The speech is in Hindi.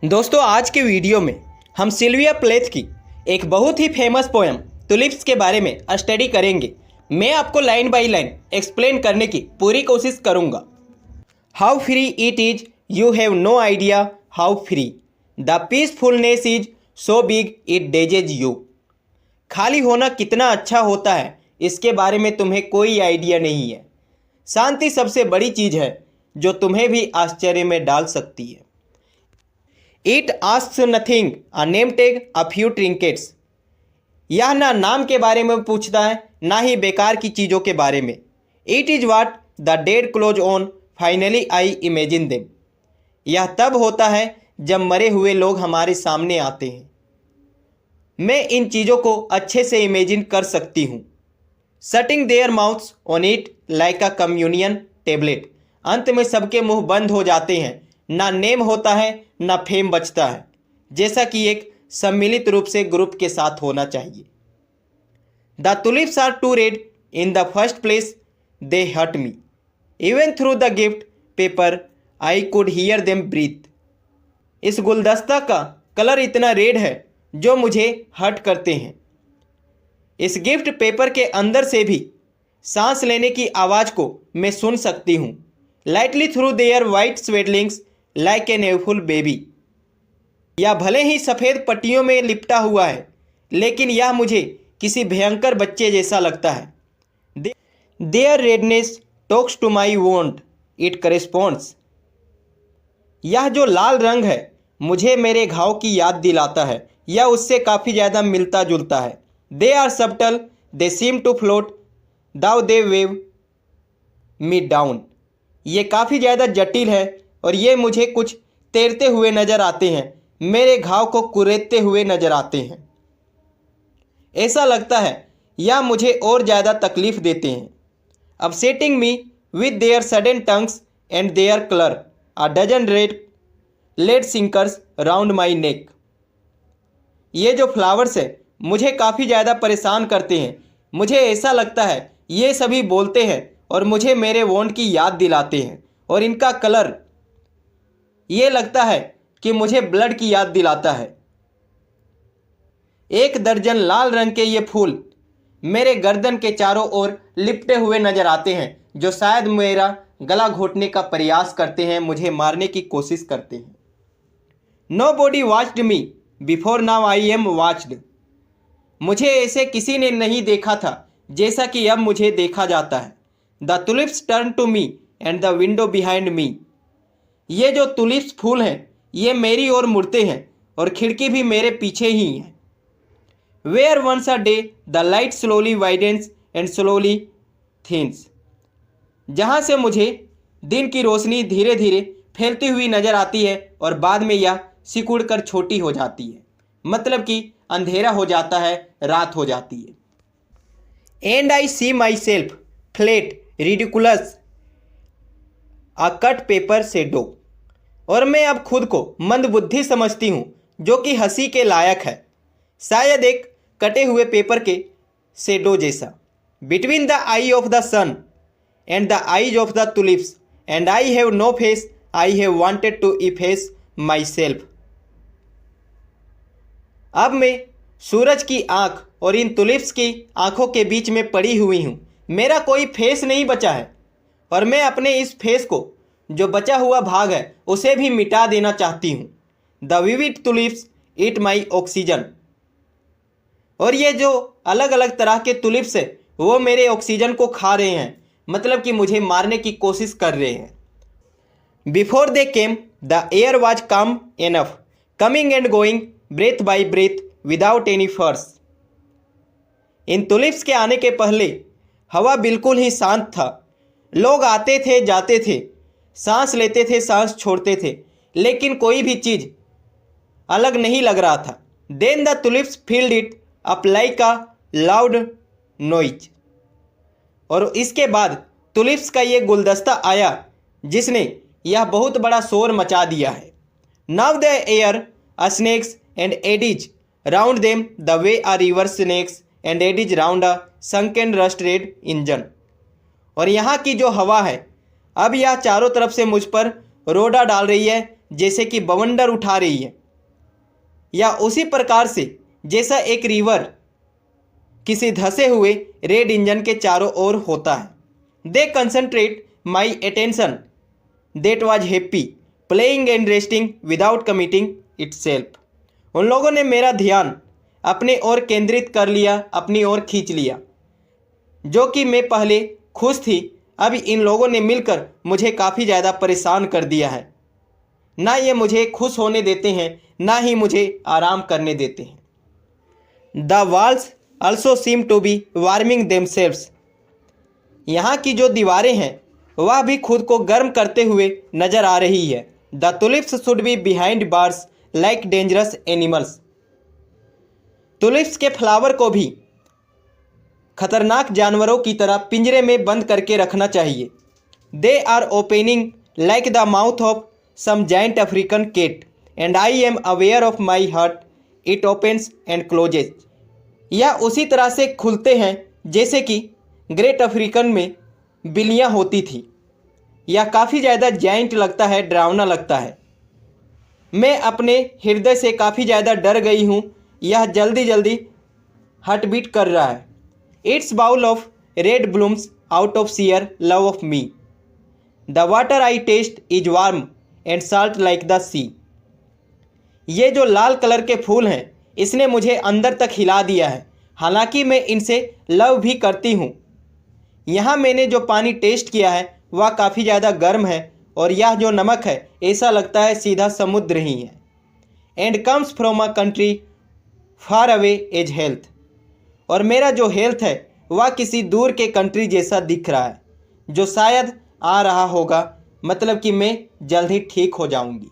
दोस्तों आज के वीडियो में हम सिल्विया प्लेथ की एक बहुत ही फेमस पोएम तुलिप्स के बारे में स्टडी करेंगे। मैं आपको लाइन बाय लाइन एक्सप्लेन करने की पूरी कोशिश करूंगा। How free it is, you have no idea how free, the peacefulness is so big it dazes you. खाली होना कितना अच्छा होता है इसके बारे में तुम्हें कोई आइडिया नहीं है। शांति सबसे बड़ी चीज़ है जो तुम्हें भी आश्चर्य में डाल सकती है। It asks nothing, a name tag, a few trinkets. यह ना नाम के बारे में पूछता है ना ही बेकार की चीज़ों के बारे में। It is what the dead close on, finally I imagine them. यह तब होता है जब मरे हुए लोग हमारे सामने आते हैं। मैं इन चीज़ों को अच्छे से इमेजिन कर सकती हूँ। Shutting their mouths on it like a communion tablet. अंत में सबके मुंह बंद हो जाते हैं। ना नेम होता है ना फेम बचता है, जैसा कि एक सम्मिलित रूप से ग्रुप के साथ होना चाहिए। The tulips are too red in the first place, they hurt me. Even through the gift paper I could hear them breathe. इस गुलदस्ता का कलर इतना रेड है जो मुझे हर्ट करते हैं। इस गिफ्ट पेपर के अंदर से भी सांस लेने की आवाज़ को मैं सुन सकती हूँ। Lightly through their white swaddlings like an awful baby. यह भले ही सफ़ेद पट्टियों में लिपटा हुआ है, लेकिन यह मुझे किसी भयंकर बच्चे जैसा लगता है। Their redness talks to my want, it corresponds. यह जो लाल रंग है मुझे मेरे घाव की याद दिलाता है। यह उससे काफ़ी ज़्यादा मिलता जुलता है। They are subtle, they seem to float, though they weigh me down. ये काफ़ी ज़्यादा जटिल है और ये मुझे कुछ तैरते हुए नज़र आते हैं, मेरे घाव को कुरेदते हुए नज़र आते हैं। ऐसा लगता है यह मुझे और ज़्यादा तकलीफ़ देते हैं। Upsetting me with their sudden tongues and their colour, a dozen red lead sinkers round my neck. ये जो फ्लावर्स है मुझे काफ़ी ज़्यादा परेशान करते हैं। मुझे ऐसा लगता है ये सभी बोलते हैं और मुझे मेरे वॉन्ट की याद दिलाते हैं, और इनका कलर ये लगता है कि मुझे ब्लड की याद दिलाता है। एक दर्जन लाल रंग के ये फूल मेरे गर्दन के चारों ओर लिपटे हुए नजर आते हैं, जो शायद मेरा गला घोटने का प्रयास करते हैं, मुझे मारने की कोशिश करते हैं। Nobody watched me before, now I am watched. मुझे ऐसे किसी ने नहीं देखा था जैसा कि अब मुझे देखा जाता है। The tulips turn to me and the window behind me. ये जो तुलिप्स फूल हैं ये मेरी ओर मुड़ते हैं और खिड़की भी मेरे पीछे ही है। Where once a day the light slowly widens and slowly thins. जहाँ से मुझे दिन की रोशनी धीरे धीरे फैलती हुई नज़र आती है और बाद में यह सिकुड़ कर छोटी हो जाती है। मतलब कि अंधेरा हो जाता है, रात हो जाती है। And I see myself flat ridiculous a cut paper shadow. और मैं अब खुद को मंदबुद्धि समझती हूँ जो कि हंसी के लायक है, शायद एक कटे हुए पेपर के शेडो जैसा। Between the eye of the sun and the eyes of the tulips and I have no face, I have wanted to efface myself. अब मैं सूरज की आँख और इन तुलिप्स की आँखों के बीच में पड़ी हुई हूँ। मेरा कोई फेस नहीं बचा है और मैं अपने इस फेस को, जो बचा हुआ भाग है, उसे भी मिटा देना चाहती हूँ। The vivid tulips eat my oxygen. और ये जो अलग अलग तरह के तुलिप्स है वो मेरे ऑक्सीजन को खा रहे हैं, मतलब कि मुझे मारने की कोशिश कर रहे हैं। Before they came the air was calm enough, coming and going breath by breath without any fuss. इन तुलिप्स के आने के पहले हवा बिल्कुल ही शांत था। लोग आते थे जाते थे, सांस लेते थे सांस छोड़ते थे, लेकिन कोई भी चीज़ अलग नहीं लग रहा था। Then the tulips filled it up like a loud noise. और इसके बाद तुलिप्स का ये गुलदस्ता आया जिसने यह बहुत बड़ा शोर मचा दिया है। Now the air a snakes and adage round them the way a river snakes and adage round a sunken rust red engine. और यहाँ की जो हवा है अब यह चारों तरफ से मुझ पर रोड़ा डाल रही है, जैसे कि बवंडर उठा रही है, या उसी प्रकार से जैसा एक रिवर किसी धसे हुए रेड इंजन के चारों ओर होता है। They concentrate my attention that was happy playing and resting without committing itself. उन लोगों ने मेरा ध्यान अपने ओर केंद्रित कर लिया, अपनी ओर खींच लिया। जो कि मैं पहले खुश थी, अब इन लोगों ने मिलकर मुझे काफ़ी ज़्यादा परेशान कर दिया है। ना ये मुझे खुश होने देते हैं, ना ही मुझे आराम करने देते हैं। The walls also seem to be warming themselves. यहाँ की जो दीवारें हैं वह भी खुद को गर्म करते हुए नजर आ रही है। The tulips should be behind bars like dangerous animals. Tulips के फ्लावर को भी खतरनाक जानवरों की तरह पिंजरे में बंद करके रखना चाहिए। They are opening like the mouth of some giant African cat and I am aware of my heart it opens and closes. यह उसी तरह से खुलते हैं जैसे कि ग्रेट अफ्रीकन में बिल्लियाँ होती थी। यह काफ़ी ज़्यादा जाइंट लगता है, डरावना लगता है। मैं अपने हृदय से काफ़ी ज़्यादा डर गई हूँ। यह जल्दी जल्दी हार्ट बीट कर रहा है। Its bowl of red blooms out of sheer love of me. The water I taste is warm and salt like the sea. ये जो लाल कलर के फूल हैं इसने मुझे अंदर तक हिला दिया है, हालांकि मैं इनसे लव भी करती हूँ। यहाँ मैंने जो पानी टेस्ट किया है वह काफ़ी ज़्यादा गर्म है और यह जो नमक है ऐसा लगता है सीधा समुद्र ही है। And comes from a country far away as health. और मेरा जो हेल्थ है वह किसी दूर के कंट्री जैसा दिख रहा है, जो शायद आ रहा होगा, मतलब कि मैं जल्द ही ठीक हो जाऊंगी।